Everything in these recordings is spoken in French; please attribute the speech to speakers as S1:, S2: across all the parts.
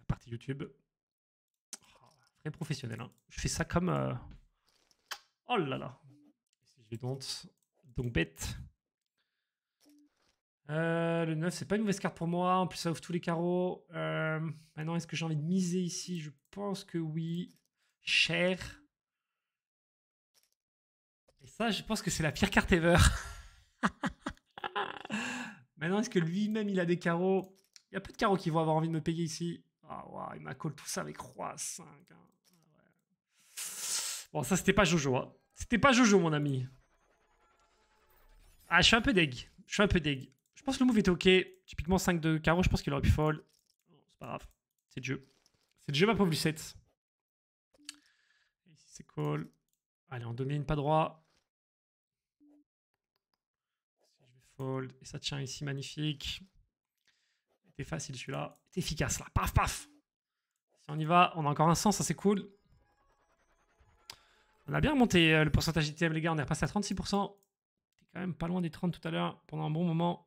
S1: partie YouTube. Oh, très professionnel. Hein. Je fais ça comme... Oh là là. Si j'ai donc bête. Le 9, c'est pas une mauvaise carte pour moi. En plus, ça ouvre tous les carreaux. Maintenant, est-ce que j'ai envie de miser ici? Je pense que oui. Cher. Et ça, je pense que c'est la pire carte ever. Maintenant, est-ce que lui-même, il a des carreaux? Il y a peu de carreaux qui vont avoir envie de me payer ici. Ah, wow, il m'a call tout ça avec roi 5. Hein. Bon, ça, c'était pas Jojo. Hein. C'était pas Jojo, mon ami. Ah, je suis un peu deg. Je suis un peu deg. Je pense que le move était ok. Typiquement 5 de carreau, je pense qu'il aurait pu fold. C'est pas grave. C'est le jeu. C'est le jeu, ma pauvre Lucette. Ici, c'est call. Allez, on domine, pas droit. Je vais fold. Et ça tient ici, magnifique. C'était facile celui-là. C'était efficace là. Paf, paf. Si on y va, on a encore un 100, ça c'est cool. On a bien remonté le pourcentage ITM, les gars. On est repassé à 36%. T'es quand même pas loin des 30 tout à l'heure, pendant un bon moment.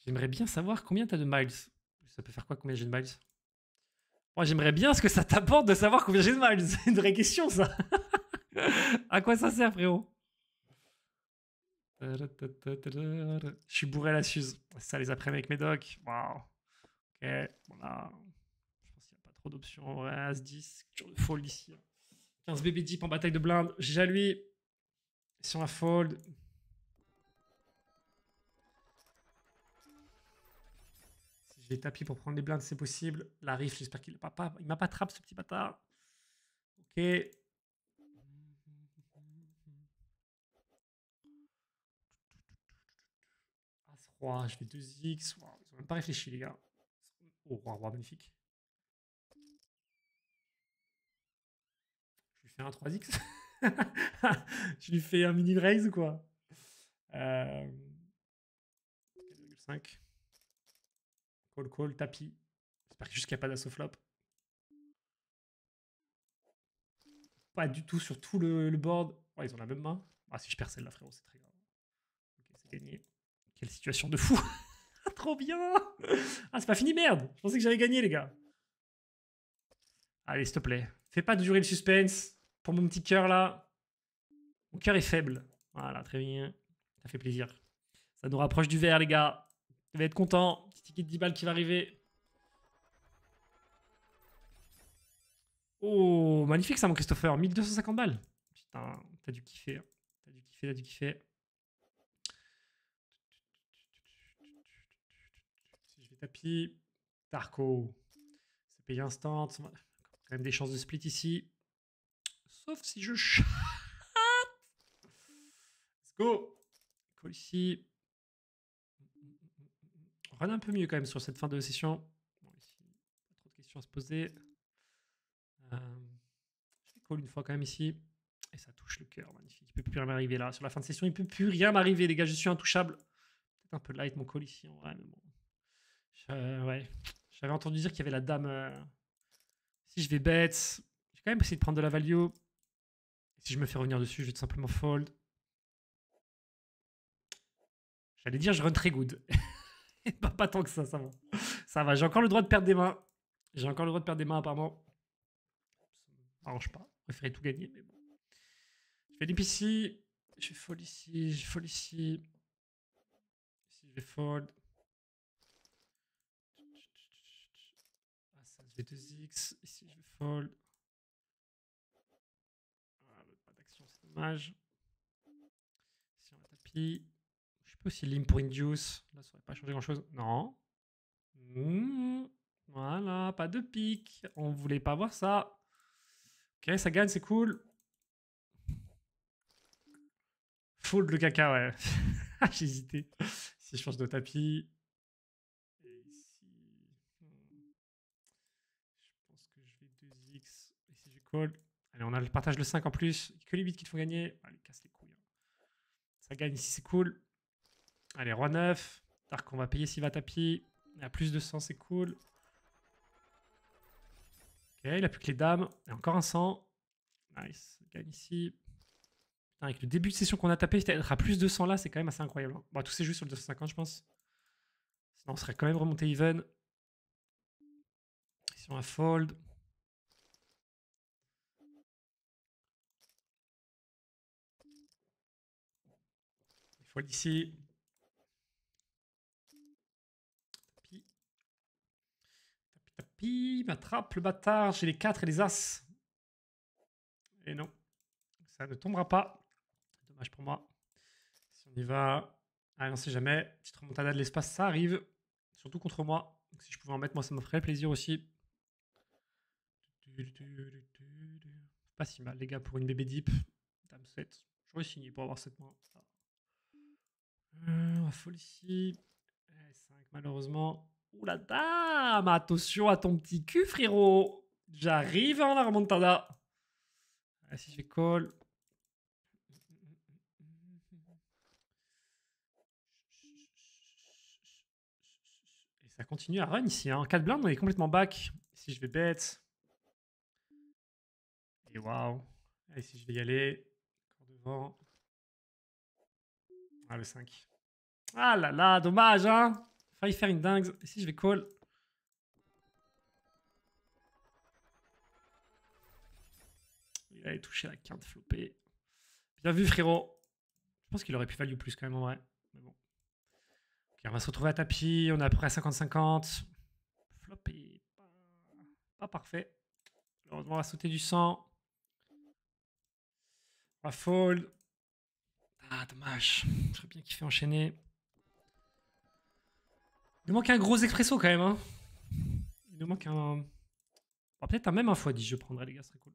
S1: J'aimerais bien savoir combien t'as de miles. Ça peut faire quoi, combien j'ai de miles? Moi, j'aimerais bien ce que ça t'apporte de savoir combien j'ai de miles. C'est une vraie question, ça. À quoi ça sert, frérot? Je suis bourré à la Suze. Ça, les après avec mes docs. Waouh. Ok, voilà. Je pense qu'il n'y a pas trop d'options. Ouais, As-10, toujours de fold ici. 15 BB deep en bataille de blinde. J'ai à lui. Si on a fold. Si j'ai tapis pour prendre les blindes, c'est possible. La riff, j'espère qu'il m'a pas trappé ce petit bâtard. Ok. As-Roi, je fais 2x. Wow, ils ont même pas réfléchi, les gars. Oh, roi, magnifique. Je lui fais un 3x. Je lui fais un mini raise ou quoi? 4,5. Call, tapis. J'espère juste qu'il n'y a pas d'assaut flop. Pas du tout sur tout le board. Oh, ils ont la même main. Ah, si je perds celle-là, frérot, c'est très grave. Ok, c'est gagné. Quelle situation de fou. Trop bien. Ah, c'est pas fini, merde. Je pensais que j'avais gagné, les gars. Allez, s'il te plaît. Fais pas durer le suspense. Pour mon petit cœur, là. Mon cœur est faible. Voilà, très bien. Ça fait plaisir. Ça nous rapproche du vert, les gars. Vous devez être content. Petit ticket de 10 balles qui va arriver. Oh, magnifique ça, mon Christopher. 1250 balles. Putain, t'as dû kiffer. T'as dû kiffer. Si je vais tapis. Tarko. C'est payé instant. Quand même des chances de split ici. Sauf si je chatte. Let's go. Call ici. Run un peu mieux quand même sur cette fin de session. Bon, ici, pas trop de questions à se poser. Je vais call une fois quand même ici. Et ça touche le cœur, magnifique. Il ne peut plus rien m'arriver là. Sur la fin de session, il ne peut plus rien m'arriver, les gars. Je suis intouchable. Peut-être un peu light mon call ici en vrai, mais bon. Ouais. J'avais entendu dire qu'il y avait la dame. Si je vais bet, j'ai quand même essayé de prendre de la value. Si je me fais revenir dessus, je vais tout simplement fold. J'allais dire je run très good. pas tant que ça va. Ça va, j'ai encore le droit de perdre des mains. J'ai encore le droit de perdre des mains apparemment. Ça m'arrange pas. Je préférais tout gagner, mais bon. Je vais limp ici. Je vais fold ici. Je fold ici. Ici, je vais fold. Ah, ça, je vais 2x. Ici, je vais fold. Ah, pas d'action, c'est dommage. Ici, on a tapis. Je peux aussi limp pour induce. Là, ça n'aurait pas changé grand-chose. Non. Voilà, pas de pique. On voulait pas voir ça. Ok, ça gagne, c'est cool. Fold le caca, ouais. J'ai hésité. Si je change de tapis. Et ici. Je pense que je vais 2x. Ici, je call. Allez, on a le partage le 5 en plus. Il n'y a que les 8 qu'il faut gagner. Allez, casse les couilles. Ça gagne ici, c'est cool. Allez, roi 9. Dark, on va payer s'il va tapis. Il a plus de 100, c'est cool. Ok, il a plus que les dames. Et encore un 100. Nice. Ça gagne ici. Putain, avec le début de session qu'on a tapé, être à plus de 100 là, c'est quand même assez incroyable. Bon, tout s'est joué sur le 250, je pense. Sinon, on serait quand même remonté even. Si on a fold. Il fold ici. Tapis. Tapis. M'attrape le bâtard. J'ai les 4 et les as. Et non. Ça ne tombera pas. Dommage pour moi. Si on y va. Ah, on sait jamais. Petite remontada de l'espace, ça arrive. Surtout contre moi. Donc, si je pouvais en mettre, moi, ça me ferait plaisir aussi. Pas si mal, les gars, pour une bébé deep. Dame 7. J'aurais signé pour avoir cette main. On va fold ici. 5, malheureusement. Ouh la dame! Attention à ton petit cul, frérot! J'arrive en la remontada. Si je vais call. Et ça continue à run ici. Hein. 4 blindes, on est complètement back. Si je vais bet. Et waouh. Et si je vais y aller. Encore devant. Ah, le 5. Ah là là, dommage, hein. Failli faire une dingue. Et si je vais call. Il avait touché la quinte flopée. Bien vu, frérot. Je pense qu'il aurait pu value plus quand même en vrai. Mais bon. Ok, on va se retrouver à tapis. On est à peu près à 50-50. Flopé. Pas parfait. Malheureusement, on va sauter du sang. On va fold. Ah, dommage. J'aurais bien kiffé enchaîner. Il nous manque un gros expresso quand même. Hein. Il nous manque un. Bon, peut-être même un x10, je prendrais, les gars, ce serait cool.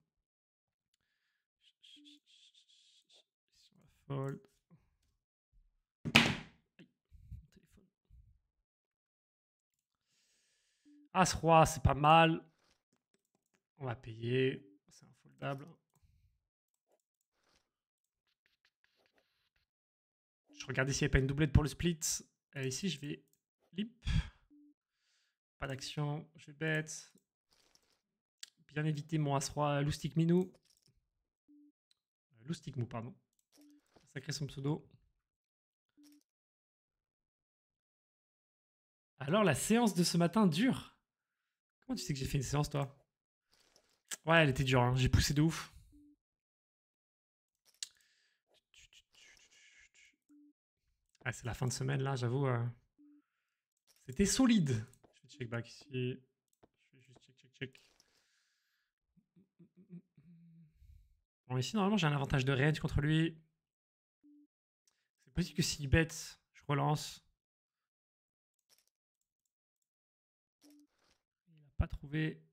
S1: Fold. As-Roi, c'est pas mal. On va payer. C'est un foldable. Je regarde ici, il n'y a pas une doublette pour le split. Et ici, je vais limp. Pas d'action. Je vais bet. Bien éviter mon As-Roi Loustic Minou. Loustic Mou, pardon. Sacré son pseudo. Alors, la séance de ce matin dure. Comment tu sais que j'ai fait une séance, toi? Ouais, elle était dure. Hein. J'ai poussé de ouf. Ah, c'est la fin de semaine, là, j'avoue. C'était solide. Je vais check back ici. Je vais juste check. Bon, ici, normalement, j'ai un avantage de range contre lui. C'est possible que s'il bet, je relance. Il n'a pas trouvé.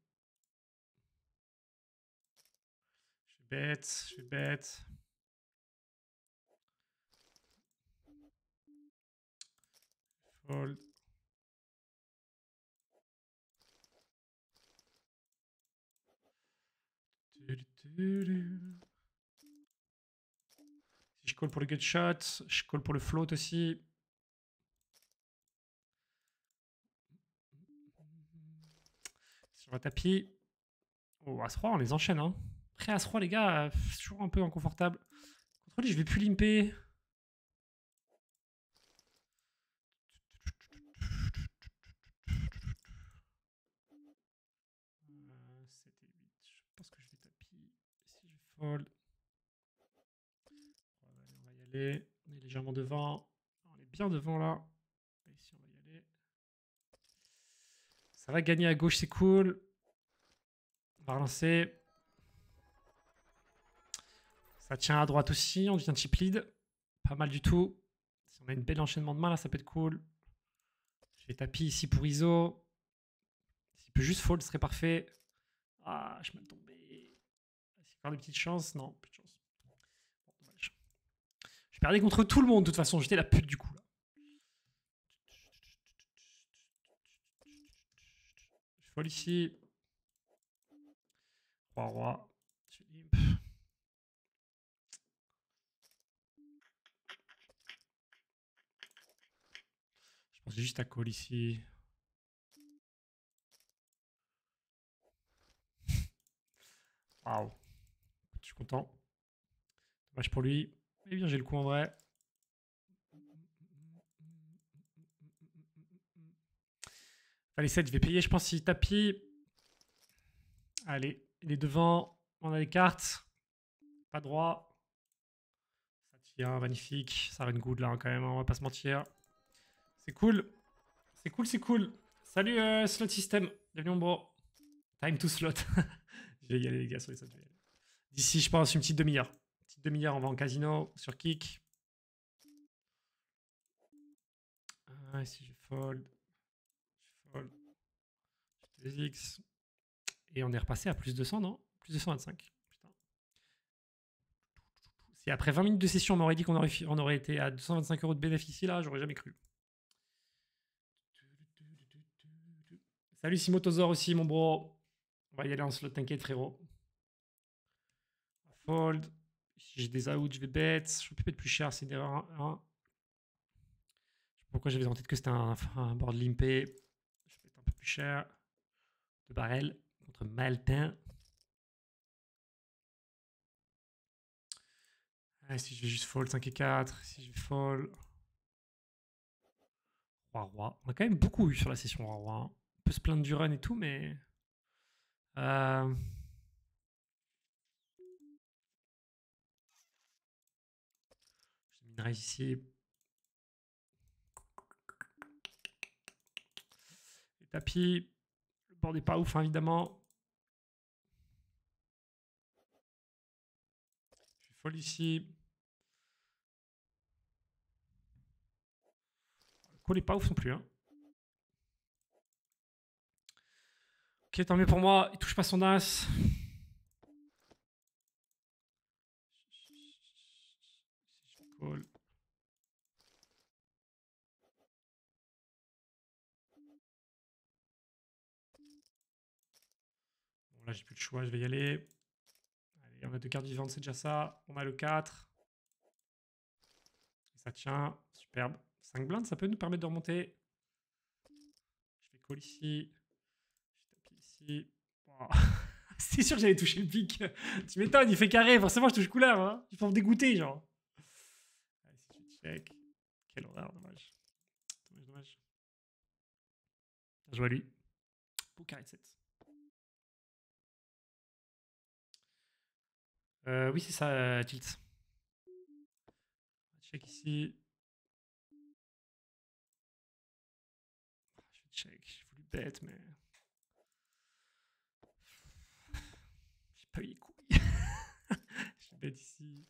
S1: Je vais bet. Fold. Si je call pour le gut shot, je call pour le float aussi. Sur le tapis. Oh, As-Roi, on les enchaîne. Hein. Après, As-Roi, les gars, c'est toujours un peu inconfortable. Contre lui, je vais plus limper. Je pense que je vais tapis. Si je fold. On va y aller. On est légèrement devant. On est bien devant là. Ici, on va y aller. Ça va gagner à gauche, c'est cool. On va relancer. Ça tient à droite aussi. On devient chip lead. Pas mal du tout. Si on a une belle enchaînement de main là, ça peut être cool. Je vais tapis ici pour ISO. S'il peut juste fold, ce serait parfait. Ah, je suis mal tombé. Est-ce qu'il y a encore des petites chances? Non, plus de chance. Bon, dommage. Je perdais contre tout le monde de toute façon. J'étais la pute du coup là. Je fold ici. Roi. Je limp. Je pense juste à call ici. Waouh. Je suis content. Dommage pour lui. Eh bien, j'ai le coup en vrai. Allez, 7, je vais payer, je pense, si tapis. Allez, il est devant. On a les cartes. Pas droit. Ça tient, magnifique. Ça run good là, hein, quand même, hein, on va pas se mentir. C'est cool. C'est cool, c'est cool. Salut, Slot System. Bienvenue, mon bro. Time to slot. Je vais y aller, les gars, sur les slots. D'ici, je pense, une petite demi-heure. Petite demi-heure, on va en casino, sur kick. Ah, si je fold. Je fold. Je 2x. Et on est repassé à plus de 100, non? Plus de 125. Putain. Si après 20 minutes de session, on m'aurait dit qu'on aurait été à 225 € de bénéfice là, j'aurais jamais cru. Salut Simotozor aussi, mon bro. On va y aller en slot, t'inquiète, frérot. Fold. Si j'ai des outs, je vais bet. Je peux peut-être plus cher, c'est une erreur. Hein. Je sais pas pourquoi j'avais en tête que c'était un board limpé. Je vais peut-être un peu plus cher. 2 barrels contre Maltin. Ah, si je vais juste fold 5 et 4. Si je vais fold. Roi. On a quand même beaucoup eu sur la session Roi. Hein. On peut se plaindre du run et tout, mais. Je minerai ici. Les tapis. Le board n'est pas ouf, hein, évidemment. Je vais fold ici. Le call n'est pas ouf non plus. Hein. Ok, tant mieux pour moi. Il touche pas son as. Call. Bon, là, j'ai plus le choix. Je vais y aller. Allez, on a 2 cartes vivantes, c'est déjà ça. On a le 4. Et ça tient. Superbe. 5 blindes, ça peut nous permettre de remonter. Je fais call ici. Je tape ici. Wow. C'est sûr que j'allais toucher le pic. Tu m'étonnes, il fait carré. Forcément, je touche couleur. Hein. Il faut me dégoûter, genre. Allez, si je check. Quelle horreur, dommage. Dommage. Bien joué à lui. Pour carré de 7. Oui, c'est ça, tilt. Check ici. Je vais check. J'ai voulu bet, mais. J'ai pas eu les couilles. Je vais bet ici.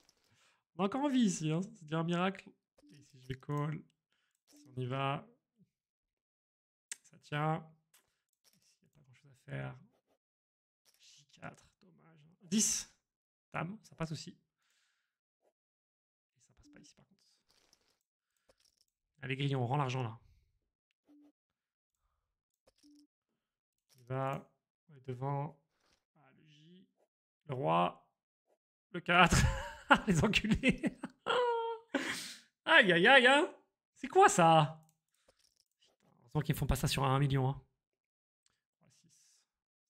S1: On a encore envie ici, hein. C'est déjà un miracle. Et ici, je vais call. Si on y va. Ça tient. Ici, il n'y a pas grand chose à faire. J4, dommage. 10. Tam, ça passe aussi. Et ça passe pas ici par contre. Allez, grillons, on rend l'argent là. Il va. On est devant. Ah, le J. Le roi. Le 4. Les enculés. Aïe, aïe, aïe, hein. C'est quoi ça? Heureusement qu'ils font pas ça sur un 1 million. Hein. 6.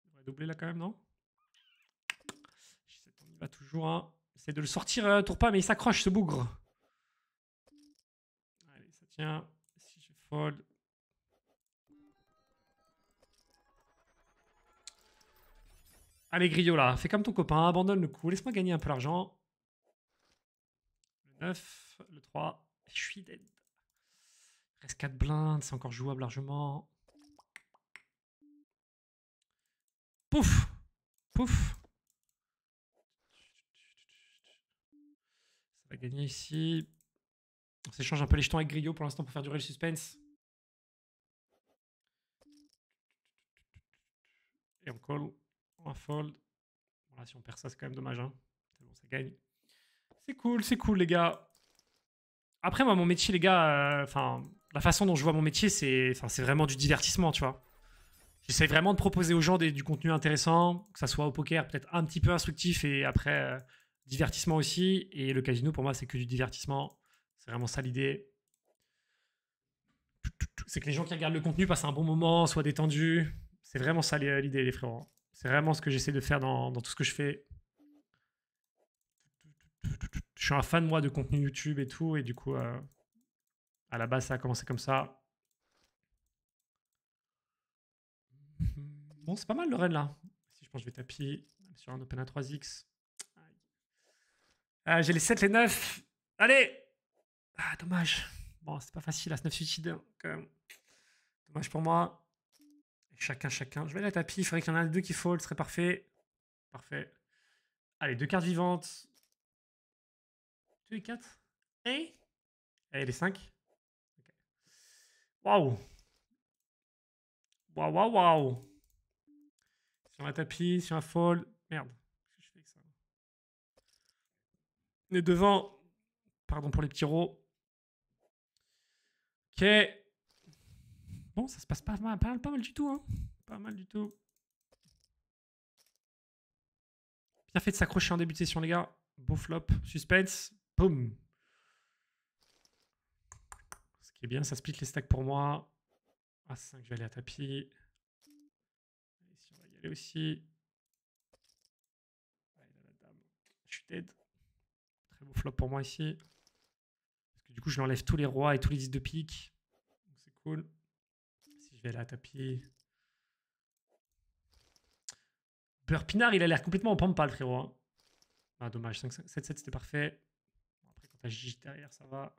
S1: On devrait doubler là quand même, non? On y va toujours. Hein. Essaye de le sortir, tour pas, mais il s'accroche ce bougre. Allez, ça tient. Si je fold. Allez, Griot là, fais comme ton copain, abandonne le coup, laisse-moi gagner un peu l'argent. Le 9, le 3, je suis dead. Il reste 4 blindes, c'est encore jouable largement. Pouf! Pouf! Ça va gagner ici. On s'échange un peu les jetons avec Griot pour l'instant pour faire durer le suspense. Et on call, on fold. Voilà, si on perd ça, c'est quand même dommage. Hein. C'est bon, ça gagne. C'est cool, les gars. Après, moi, mon métier, les gars, la façon dont je vois mon métier, c'est vraiment du divertissement, tu vois. J'essaie vraiment de proposer aux gens du contenu intéressant, que ça soit au poker, peut-être un petit peu instructif, et après, divertissement aussi. Et le casino, pour moi, c'est que du divertissement. C'est vraiment ça l'idée. C'est que les gens qui regardent le contenu passent un bon moment, soient détendus. C'est vraiment ça l'idée, les frérots. C'est vraiment ce que j'essaie de faire dans tout ce que je fais. Je suis un fan, moi, de contenu YouTube et tout, et du coup, à la base, ça a commencé comme ça. Bon, c'est pas mal le run là. Si je pense que je vais tapis sur un open à 3x. J'ai les 7, les 9. Allez! Ah, dommage. Bon, c'est pas facile, As 9 suicide quand même. Dommage pour moi. Chacun. Je vais aller à tapis. Il faudrait qu'il y en ait un des deux qui fold. Ce serait parfait. Parfait. Allez, 2 cartes vivantes. 2 et 4. Et allez, les 5. Okay. Waouh! Waouh! Sur un tapis, sur un fold. Merde. Qu'est-ce que je fais avec ça? Les devant. Pardon pour les petits rots. Ok. Bon, ça se passe pas mal du tout. Hein. Pas mal du tout. Bien fait de s'accrocher en début de session, les gars. Beau flop. Suspense. Boum. Ce qui est bien, ça split les stacks pour moi. A5, je vais aller à tapis. Ici, on va y aller aussi. Allez, là, la dame. Je suis dead. Très beau flop pour moi ici. Parce que du coup, je lui enlève tous les rois et tous les 10 de pique. Donc c'est cool. Si je vais aller à tapis. Burpinard, il a l'air complètement en pampa, le frérot. Hein. Ah, dommage. 7-7, c'était parfait. Bon, après, quand t'as J derrière, ça va.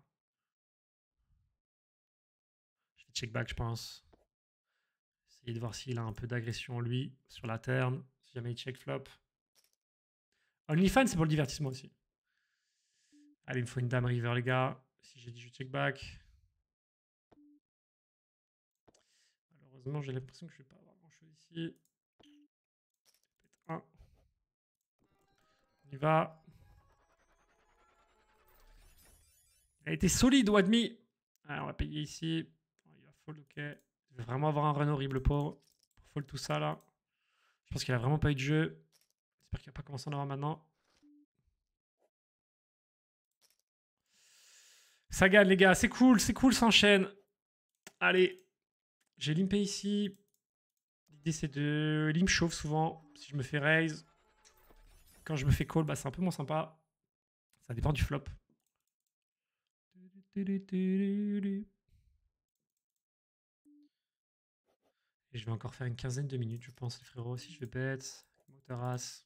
S1: Je vais check back, je pense. Essayer de voir s'il a un peu d'agression, lui, sur la turn. Si jamais il check flop. OnlyFans, c'est pour le divertissement aussi. Allez, il me faut une dame river, les gars. Si j'ai dit je check back. Malheureusement, j'ai l'impression que je vais pas avoir grand chose ici. Peut-être un. On y va. Il a été solide ou admis. Allez, on va payer ici. Il va fold, ok. Il va vraiment avoir un run horrible pour fold tout ça là. Je pense qu'il a vraiment pas eu de jeu. J'espère qu'il va pas commencer à en avoir maintenant. Ça gagne, les gars. C'est cool, ça enchaîne. Allez. J'ai limpé ici. L'idée, c'est de limp chauffe souvent. Si je me fais raise. Quand je me fais call, bah, c'est un peu moins sympa. Ça dépend du flop. Et je vais encore faire une quinzaine de minutes, je pense, les frérots. Si je vais bet, moteur as.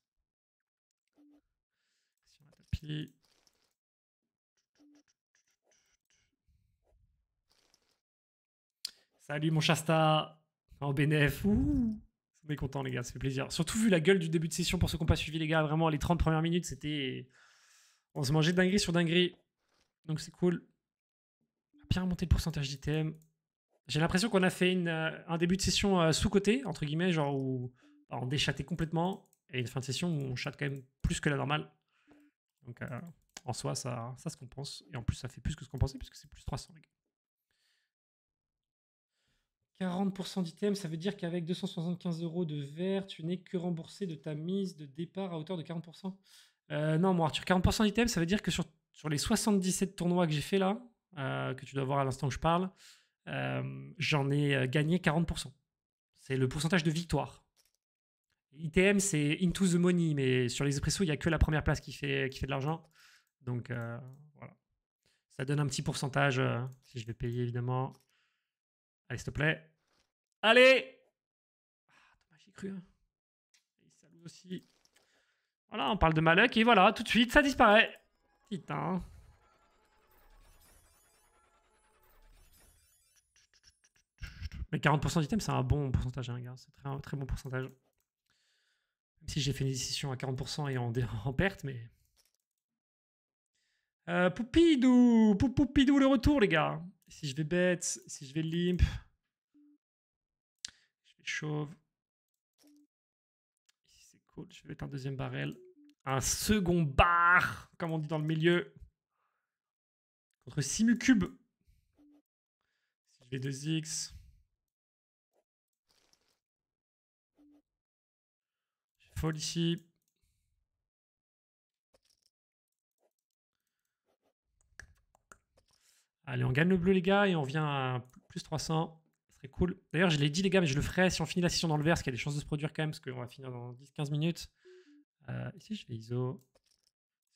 S1: Sur un tapis. Salut mon Shasta. En BNF. Ouh. On est content, les gars, ça fait plaisir. Surtout vu la gueule du début de session pour ceux qui n'ont pas suivi, les gars. Vraiment, les 30 premières minutes, c'était. On se mangeait dinguerie sur dinguerie. Donc c'est cool. On a bien remonté le pourcentage d'ITM. J'ai l'impression qu'on a fait un début de session sous-côté, entre guillemets, genre où on déchattait complètement. Et une fin de session où on chatte quand même plus que la normale. Donc en soi, ça se compense. Et en plus, ça fait plus que ce qu'on pensait, puisque c'est plus 300, les gars. 40% d'ITM, ça veut dire qu'avec 275 € de vert, tu n'es que remboursé de ta mise de départ à hauteur de 40%. Non, moi, Arthur, 40% d'ITM, ça veut dire que sur les 77 tournois que j'ai fait là, que tu dois voir à l'instant où je parle, j'en ai gagné 40%. C'est le pourcentage de victoire. ITM, c'est into the money, mais sur les espressos, il n'y a que la première place qui fait de l'argent. Donc, voilà. Ça donne un petit pourcentage, si je vais payer, évidemment. Allez, s'il te plaît. Allez! Ah, dommage, j'ai cru. Hein. Et ça aussi. Voilà, on parle de Malek, et voilà, tout de suite, ça disparaît. Putain. Mais 40% d'item, c'est un bon pourcentage, hein, les gars. C'est un très bon pourcentage. Même si j'ai fait une décision à 40% et en perte, mais... Poupidou le retour, les gars. Si je vais bet, si je vais limp. Je vais chauve. Ici, c'est cool. Je vais mettre un deuxième barrel. Un second bar, comme on dit dans le milieu. Contre Simucube. Si je vais 2x. Je fold ici. Allez, on gagne le bleu, les gars, et on vient à plus 300. Ce serait cool. D'ailleurs, je l'ai dit, les gars, mais je le ferai si on finit la session dans le vert, parce qu'il y a des chances de se produire quand même, parce qu'on va finir dans 10-15 minutes. Ici, je fais ISO.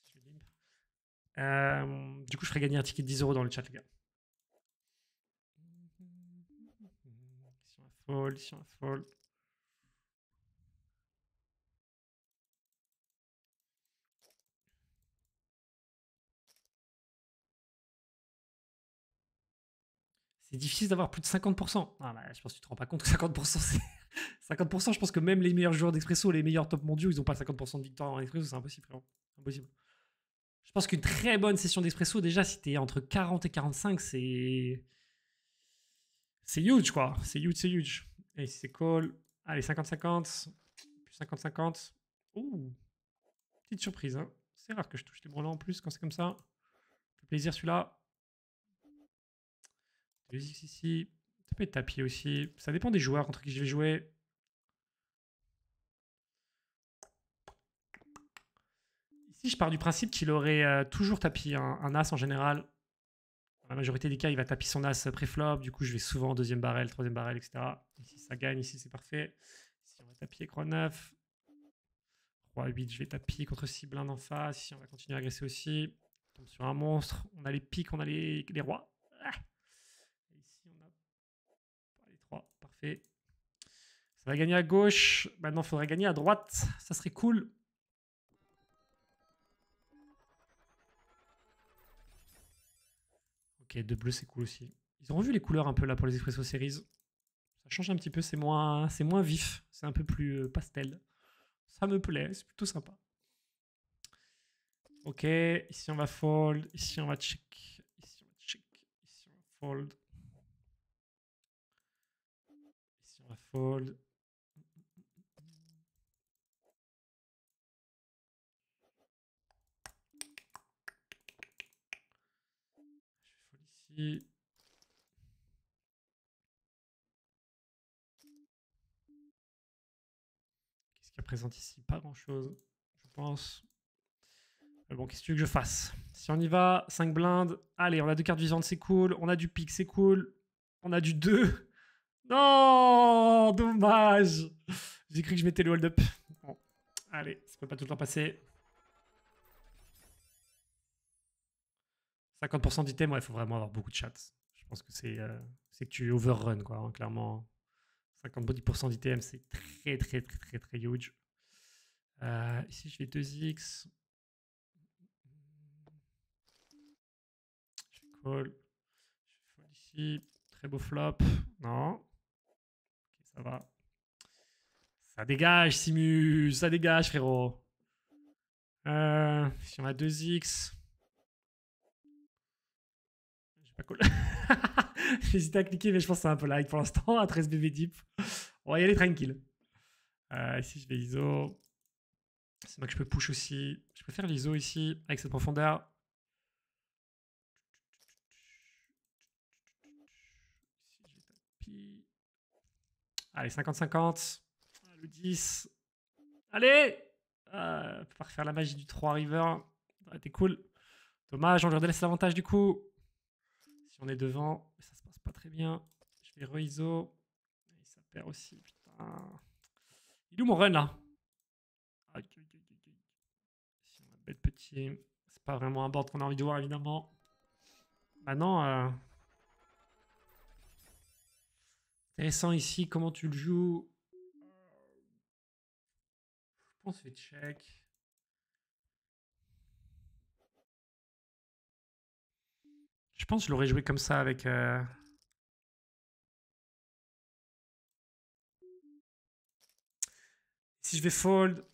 S1: Je vais limp. Du coup, je ferai gagner un ticket de 10 € dans le chat, les gars. Si on a fold, si on a fold. c'est difficile d'avoir plus de 50%. Ah, bah, je pense que tu te rends pas compte que 50%, c'est 50%. Je pense que même les meilleurs joueurs d'Expresso, les meilleurs top mondiaux, ils ont pas 50% de victoire en Expresso. C'est impossible, frérot. Impossible. Je pense qu'une très bonne session d'Expresso, déjà, si t'es entre 40 et 45, c'est huge, quoi. C'est huge, c'est huge. Et ici, c'est call. Allez, 50-50. Plus 50-50. Ouh. Petite surprise, hein. C'est rare que je touche les branlants en plus quand c'est comme ça. Ça fait plaisir celui-là. 2x ici. Ça peut être tapis aussi. Ça dépend des joueurs contre qui je vais jouer. Ici, je pars du principe qu'il aurait toujours tapis un as en général. Dans la majorité des cas, il va tapis son as pré-flop. Du coup, je vais souvent deuxième barrel, troisième barrel, etc. Ici, ça gagne. Ici, c'est parfait. Ici, on va taper Roi 9. Roi 8, je vais taper contre 6 blindes en face. Ici, on va continuer à agresser aussi. On tombe sur un monstre. On a les piques, on a les rois. Ah. Et ici, on a les 3. Parfait. Ça va gagner à gauche. Maintenant, il faudrait gagner à droite. Ça serait cool. Ok, 2 bleus, c'est cool aussi. Ils ont revu les couleurs un peu là pour les Expresso Series. Ça change un petit peu, c'est moins vif. C'est un peu plus pastel. Ça me plaît, c'est plutôt sympa. Ok, ici on va fold. Ici on va check. Ici on va check. Ici on va fold. Ici on va fold. Je vais fold ici. Qu'est-ce qu'il y a présent ici? Pas grand chose, je pense. Mais bon, qu'est-ce que tu veux que je fasse? Si on y va, 5 blindes. Allez, on a 2 cartes vivantes, c'est cool. On a du pique, c'est cool. On a du 2. Non, dommage. J'ai cru que je mettais le hold-up. Bon, allez, ça peut pas tout le temps passer. 50% d'item, ouais, il faut vraiment avoir beaucoup de chats. Je pense que c'est que tu overrun, quoi, hein, clairement. 50% d'ITM, c'est très huge. Ici, je vais 2x. Je vais call. Je vais fold ici. Très beau flop. Non. Ok, ça va. Ça dégage, Simus. Ça dégage, frérot. Si on a 2x. Je vais pas call. J'hésitais à cliquer, mais je pense que c'est un peu like pour l'instant. À 13 BB deep. On va y aller tranquille. Ici, je vais ISO. C'est moi que je peux push aussi. Je peux faire l'ISO ici avec cette profondeur. Ici, je vais taper. Allez, 50-50. Le 10. Allez, on peut pas refaire la magie du 3 river. Ouais, t'es cool. Dommage, on lui redonne l'avantage du coup. Si on est devant, ça se passe pas très bien. Je vais re-ISO. Et ça perd aussi, putain. Il est où mon run là? Si on a bet petit, c'est pas vraiment un board qu'on a envie de voir évidemment. Maintenant, intéressant ici, comment tu le joues. Je pense que je vais check. Je pense que je l'aurais joué comme ça avec... Si je vais fold.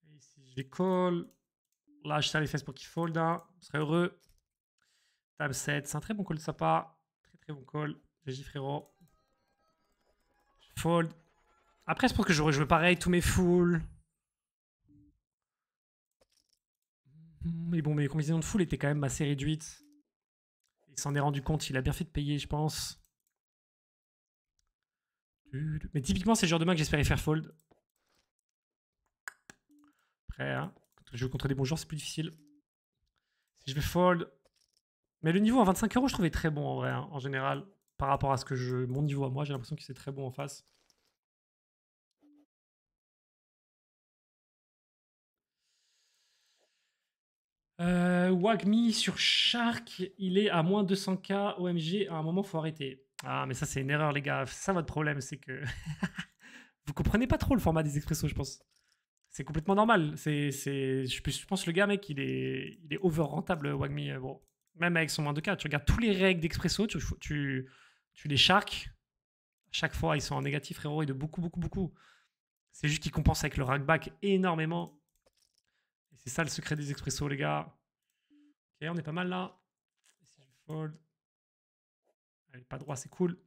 S1: Et ici je vais call. Là, je tire les fesses pour qu'il fold. Hein. Je serais heureux. Table 7. C'est un très bon call de sa part. Très bon call. GG frérot. Je fold. Après, je pense que j'aurais joué pareil. Tous mes fulls. Mais bon, mes combinaisons de full étaient quand même assez réduites. Il s'en est rendu compte. Il a bien fait de payer, je pense. Mais typiquement, c'est le genre de main que j'espérais faire fold. Après, hein, quand je joue contre des bons joueurs, c'est plus difficile. Si je vais fold. Mais le niveau à 25 €, je trouvais très bon en vrai, hein, en général. Par rapport à ce que mon niveau à moi, j'ai l'impression que c'est très bon en face. Wagmi sur Shark, il est à moins 200k OMG. À un moment, faut arrêter. Ah, mais ça, c'est une erreur, les gars. C'est ça votre problème, c'est que vous comprenez pas trop le format des expressos, je pense. C'est complètement normal. Je pense que le gars, mec, il est over rentable, Wagmi. Bon, Même avec son moins de 4, tu regardes tous les règles d'expresso, tu les sharks. À chaque fois, ils sont en négatif, frérot, et de beaucoup, beaucoup, beaucoup. C'est juste qu'ils compensent avec le rackback énormément. Et c'est ça le secret des expressos, les gars. Ok, on est pas mal là. Et si je fold. Allez, pas droit, c'est cool.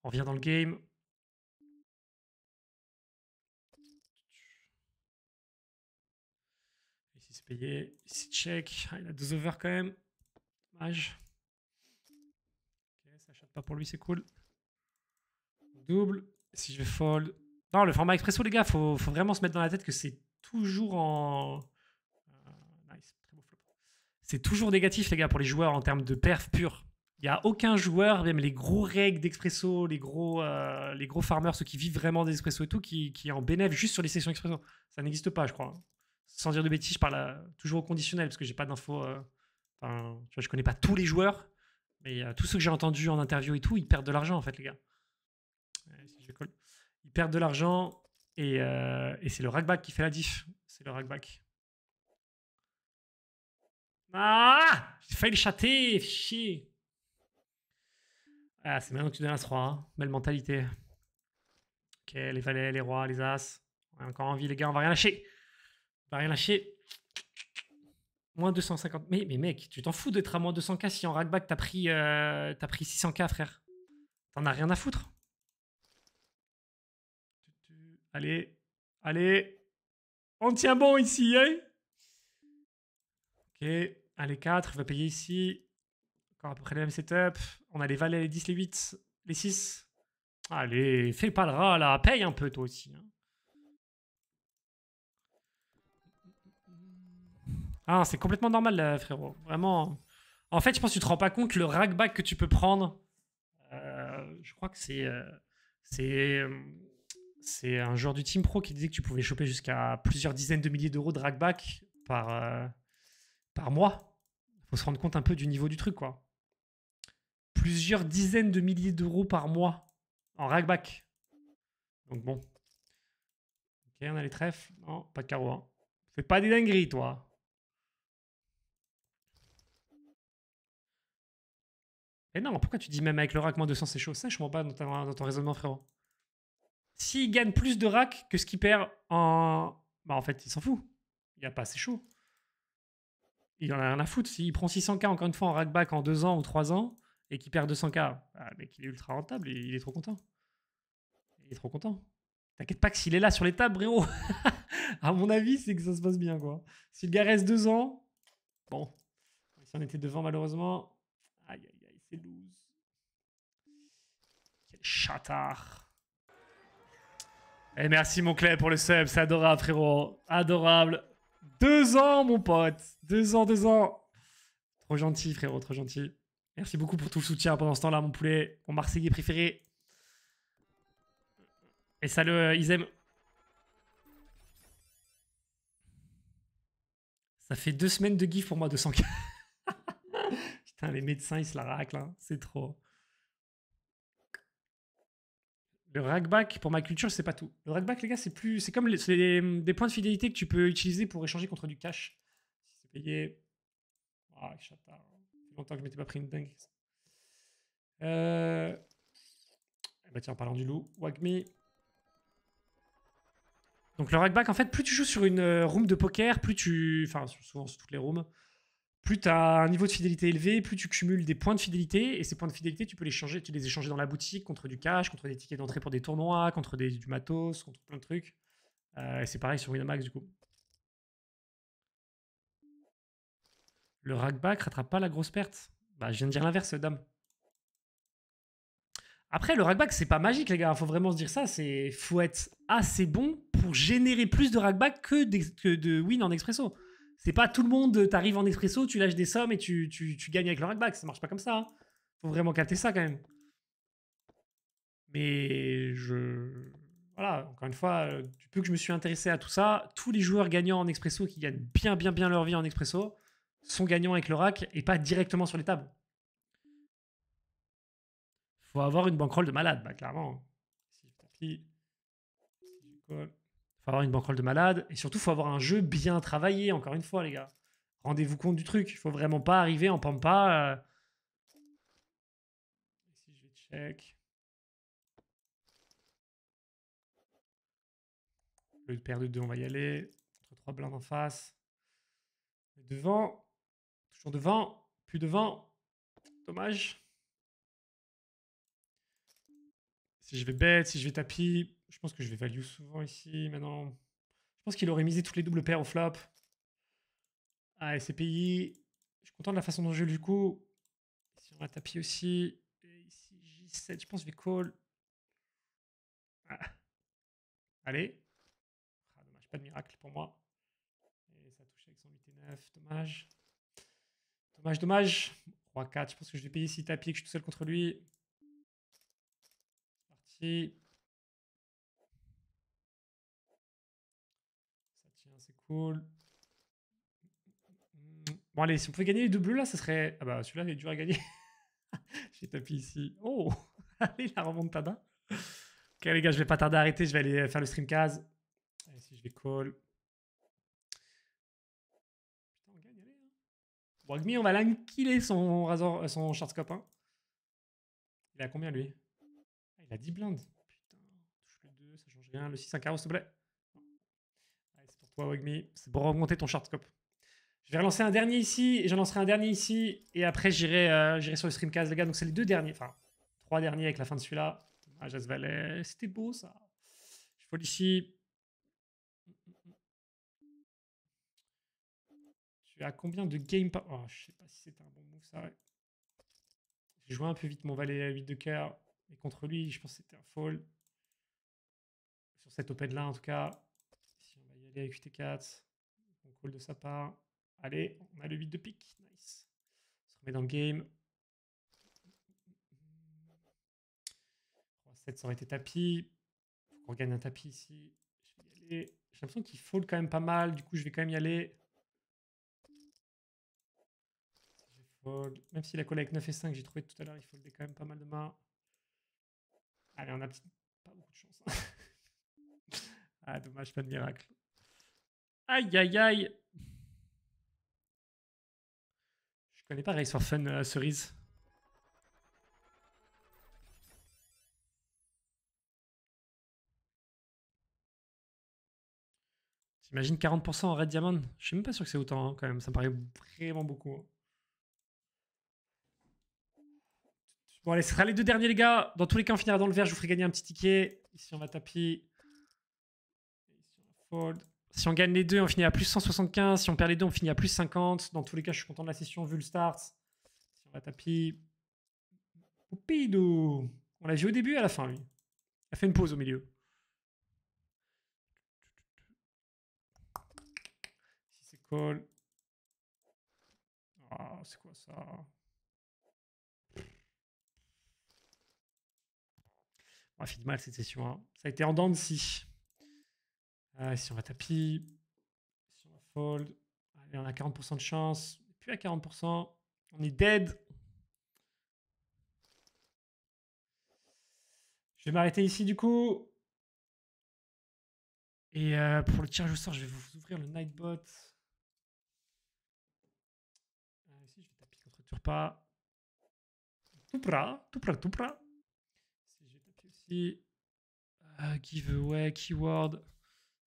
S1: On revient dans le game. Ici, c'est payé. Ici, check. Ah, il a 2 overs quand même. Dommage. Ok, ça chatte pas pour lui, c'est cool. Double. Si je vais fold. Non, le format expresso, les gars, faut vraiment se mettre dans la tête que c'est toujours en. Nice, très beau flop. C'est toujours négatif, les gars, pour les joueurs en termes de perf pur. Il n'y a aucun joueur, même les gros règles d'expresso, les gros farmers, ceux qui vivent vraiment des expresso et tout, qui en bénéficient juste sur les sessions expresso. Ça n'existe pas, je crois. Sans dire de bêtises, je parle toujours au conditionnel parce que j'ai pas d'infos. Enfin, tu vois, je connais pas tous les joueurs, mais tous ceux que j'ai entendus en interview et tout, ils perdent de l'argent en fait, les gars. Ils perdent de l'argent et c'est le rackback qui fait la diff. C'est le rackback. Ah, j'ai failli le chatter, chier. Ah, c'est maintenant que tu donnes as 3. Hein. Belle mentalité. Ok, les valets, les rois, les as. On a encore envie, les gars, on va rien lâcher. On va rien lâcher. Moins 250. Mais mec, tu t'en fous d'être à moins 200k si en rackback t'as pris 600k, frère. T'en as rien à foutre. Allez, allez. On tient bon ici, hein. Ok, allez, 4, il va payer ici. Encore à peu près le même setup. On a les valets, les 10, les 8, les 6. Allez, fais pas le rat là. Paye un peu toi aussi. Hein. Ah, c'est complètement normal, là, frérot. Vraiment. En fait, je pense que tu te rends pas compte le rackback que tu peux prendre. Je crois que c'est un joueur du Team Pro qui disait que tu pouvais choper jusqu'à plusieurs dizaines de milliers d'euros de rackback par mois. Faut se rendre compte un peu du niveau du truc, quoi. Plusieurs dizaines de milliers d'euros par mois en rackback. Donc bon. Ok, on a les trèfles. Non, pas de carreau. Hein. Fais pas des dingueries, toi. Et non, pourquoi tu dis même avec le rack moins 200 c'est chaud? Ça, je comprends pas dans ton raisonnement, frérot. S'il gagne plus de rack que ce qu'il perd en. Bah, en fait, il s'en fout. Il n'y a pas assez chaud. Il en a rien à foutre. S'il prend 600k encore une fois en rackback en 2 ans ou 3 ans et qu'il perd 200k, bah, mec, il est ultra rentable et il est trop content. Il est trop content. T'inquiète pas que s'il est là sur les tables, frérot, à mon avis, c'est que ça se passe bien, quoi. Si le gars reste 2 ans, bon. Si on était devant, malheureusement. Aïe, aïe, aïe, c'est loose. Quel chatard. Et merci, mon Clay, pour le sub. C'est adorable, frérot. Adorable. 2 ans, mon pote. 2 ans, 2 ans. Trop gentil, frérot, trop gentil. Merci beaucoup pour tout le soutien pendant ce temps-là, mon poulet. Mon Marseillais préféré. Et ça, ils aiment. Ça fait 2 semaines de gif pour moi, 200k. Putain, les médecins, ils se la raclent. Hein. C'est trop. Le rackback, pour ma culture, c'est pas tout. Le rackback, les gars, c'est comme des points de fidélité que tu peux utiliser pour échanger contre du cash. Si c'est payé. Ah, chatard. Ça fait longtemps que je m'étais pas pris une dingue. Bah tiens, en parlant du loup, Wagme. Donc le rackback, en fait, plus tu joues sur une room de poker, plus tu. Enfin, souvent sur toutes les rooms, plus tu as un niveau de fidélité élevé, plus tu cumules des points de fidélité. Et ces points de fidélité, tu peux les échanger dans la boutique contre du cash, contre des tickets d'entrée pour des tournois, contre du matos, contre plein de trucs. Et c'est pareil sur Winamax, du coup. Le rackback rattrape pas la grosse perte. Bah, je viens de dire l'inverse, dame. Après, le rackback, c'est pas magique, les gars. Faut vraiment se dire ça. Faut être assez bon pour générer plus de rackback que de win en expresso. C'est pas tout le monde, t'arrives en expresso, tu lâches des sommes et tu gagnes avec le rackback. Ça marche pas comme ça. Hein. Faut vraiment capter ça quand même. Mais voilà, encore une fois, du peu que je me suis intéressé à tout ça, tous les joueurs gagnants en expresso qui gagnent bien leur vie en expresso sont gagnants avec le rack et pas directement sur les tables. Faut avoir une bankroll de malade, bah clairement. Il faut avoir une bankroll de malade et surtout faut avoir un jeu bien travaillé, encore une fois, les gars. rendez-vous compte du truc. Il faut vraiment pas arriver en pampa. Ici, je vais check. Le paire de 2, on va y aller. Entre 3 blindes en face. Devant. Toujours devant. Plus devant. Dommage. Si je vais bet, si je vais tapis, je pense que je vais value souvent ici maintenant. Je pense qu'il aurait misé toutes les doubles paires au flop. Ah, SCPI. Je suis content de la façon dont je joue du coup. Ici, on va tapis aussi. Et ici, J7, je pense que je vais call. Ah. Allez. Ah, dommage, pas de miracle pour moi. Et ça touche avec son 8 et 9. Dommage. Dommage, dommage. Roi 4, je pense que je vais payer ici tapis, que je suis tout seul contre lui. C'est parti. Ça tient, c'est cool. Bon, allez, si on pouvait gagner les deux bleus là, ça serait. Ah bah, celui-là, il est dur à gagner. J'ai tapis ici. Oh. Allez, la remontada. Ok, les gars, je vais pas tarder à arrêter. Je vais aller faire le stream case. Allez, si je vais call. Putain, on gagne, allez. Hein. Bon, Agmi, on va l'enquiller son razor, son shortscope. Hein. Il a combien lui? Ah, il a 10 blindes. Putain, touche le 2, ça change rien. Le 6, un carreau, s'il te plaît. Allez, c'est pour toi, Wagmi. C'est pour remonter ton shortscope. Je vais relancer un dernier ici, et j'en lancerai un dernier ici, et après j'irai sur le streamcast, les gars. Donc c'est les deux derniers, enfin 3 derniers avec la fin de celui-là. Ah, Jas Valet, c'était beau ça. Je fold ici. Tu as combien de game par... Oh, je sais pas si c'était un bon move ça. Ouais. J'ai joué un peu vite mon valet à 8 de cœur, et contre lui, je pense que c'était un fold. Sur cette open là en tout cas. Ici on va y aller avec 8 et 4. On call de sa part. Allez, on a le 8 de pique. Nice. On se remet dans le game. 7, ça aurait été tapis. Faut qu'on gagne un tapis ici. Je vais y aller. J'ai l'impression qu'il fold quand même pas mal. Du coup, je vais quand même y aller. Je fold. Même s'il a collé avec 9 et 5, j'ai trouvé tout à l'heure, il foldait quand même pas mal de mains. Allez, on a pas beaucoup de chance. Ah, dommage, pas de miracle. Aïe, aïe, aïe. Je connais pas Race for Fun cerise. T'imagines 40% en Red Diamond? Je suis même pas sûr que c'est autant hein, quand même. Ça me paraît vraiment beaucoup. Hein. Bon, allez, ce sera les deux derniers, les gars. Dans tous les cas, on finira dans le vert. Je vous ferai gagner un petit ticket. Ici, on va tapis. Ici, on va fold. Si on gagne les deux, on finit à plus 175. Si on perd les deux, on finit à plus 50. Dans tous les cas, je suis content de la session vu le start. Si on va tapis. Poupidou. On l'a vu au début et à la fin, lui. Il a fait une pause au milieu. Si c'est call. Ah, c'est quoi ça? On a fait de mal cette session. Hein. Ça a été en dents de scie. Si on va tapis. Si on va fold. Allez, on a 40% de chance. Plus à 40%. On est dead. Je vais m'arrêter ici du coup. Et pour le tirage au sort, je vais vous ouvrir le Nightbot. Ici, je vais taper contre Turpa. Toupra, Toupra, Toupra. Si je vais taper aussi. Giveaway, keyword.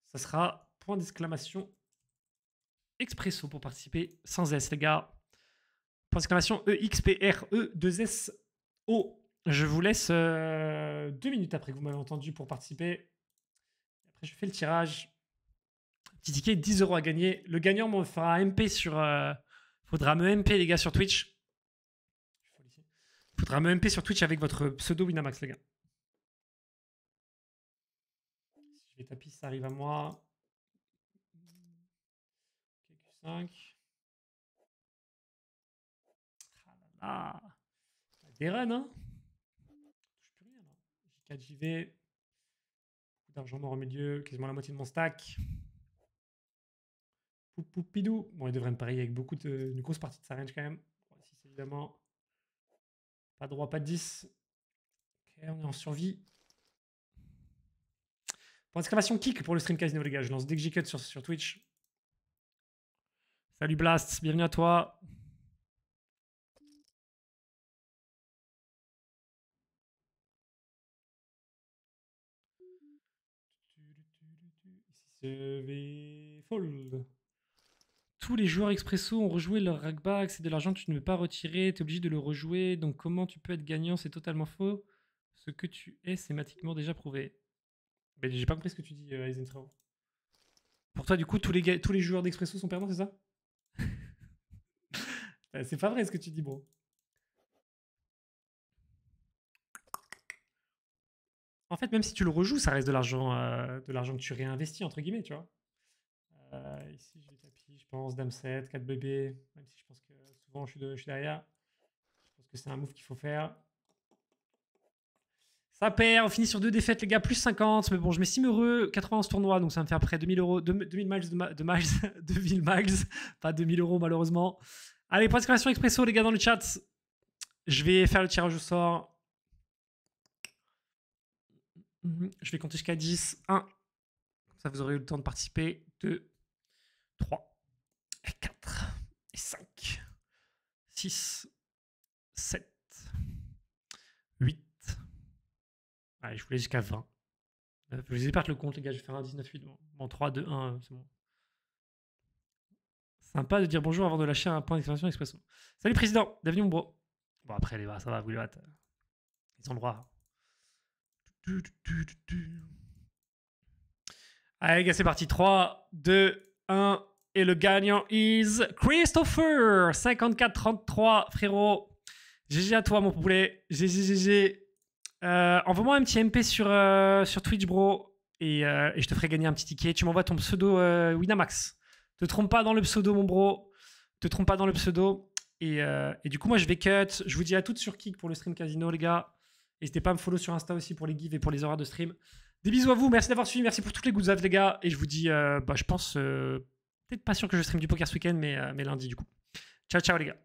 S1: Ça sera point d'exclamation expresso pour participer sans S, les gars. Point d'exclamation EXPRE2SO. Je vous laisse 2 minutes après que vous m'avez entendu pour participer. Après, je fais le tirage. Petit ticket, 10 € à gagner. Le gagnant me fera un MP sur. Faudra me MP, les gars, sur Twitch. Faudra me MP sur Twitch avec votre pseudo Winamax, les gars. Si je vais tapis, ça arrive à moi. Q5. Ah là là. Des runs, hein. Je touche plus rien, là. J4, JV. Beaucoup d'argent mort au milieu. Quasiment la moitié de mon stack. Poupidou. Bon, il devrait me parier avec beaucoup une grosse partie de sa range quand même. 6 évidemment. Pas de roi, pas de 10. Ok, on est en survie. Pour exclamation kick pour le stream casino, les gars. Je lance dès que j'ai cut sur Twitch. Salut Blast, bienvenue à toi. Ici, fold. Tous les joueurs expresso ont rejoué leur rackback, c'est de l'argent que tu ne veux pas retirer, tu es obligé de le rejouer, donc comment tu peux être gagnant? C'est totalement faux. Ce que tu es, c'est mathématiquement déjà prouvé. Mais j'ai pas compris ce que tu dis, Eisentraut. Pour toi, du coup, tous les joueurs d'expresso sont perdants, c'est ça? C'est pas vrai ce que tu dis, bro. En fait, même si tu le rejoues, ça reste de l'argent que tu réinvestis, entre guillemets, tu vois. Ici, je vais tapis, je pense, Dame 7, 4 bébés, même si je pense que souvent je suis derrière. Je pense que c'est un move qu'il faut faire. Ça perd, on finit sur 2 défaites, les gars, plus 50. Mais bon, je mets 6 heureux, 91 tournois, donc ça va me faire près 2000 euros, 2000 miles de miles, 2000 miles, pas 2000 euros malheureusement. Allez, point d'exclamation expresso, les gars, dans le chat. Je vais faire le tirage au sort. Je vais compter jusqu'à 10. 1. Ça, vous aurez eu le temps de participer. 2, 3, et 4, et 5, 6, 7, 8. Allez, je voulais jusqu'à 20. Je vais perdre le compte, les gars. Je vais faire un 19-8. Bon, 3, 2, 1, c'est bon. Sympa de dire bonjour avant de lâcher un point d'exclamation expresso. Salut, président. Bienvenue, mon bro. Bon, après, les bras, ça va, vous les battez. Ils ont le droit. Allez, les gars, c'est parti. 3, 2, 1. Et le gagnant is Christopher. 54-33, frérot. GG à toi, mon poulet. GG. Envoie-moi un petit MP sur Twitch, bro. Et je te ferai gagner un petit ticket. Tu m'envoies ton pseudo Winamax. Te trompe pas dans le pseudo, mon bro. Te trompe pas dans le pseudo. Et du coup, moi, je vais cut. Je vous dis à toutes sur Kik pour le stream casino, les gars. N'hésitez pas à me follow sur Insta aussi pour les gives et pour les horaires de stream. Des bisous à vous. Merci d'avoir suivi. Merci pour toutes les good vibes, les gars. Et je vous dis, je pense, peut-être pas sûr que je stream du poker ce week-end, mais lundi, du coup. Ciao, ciao, les gars.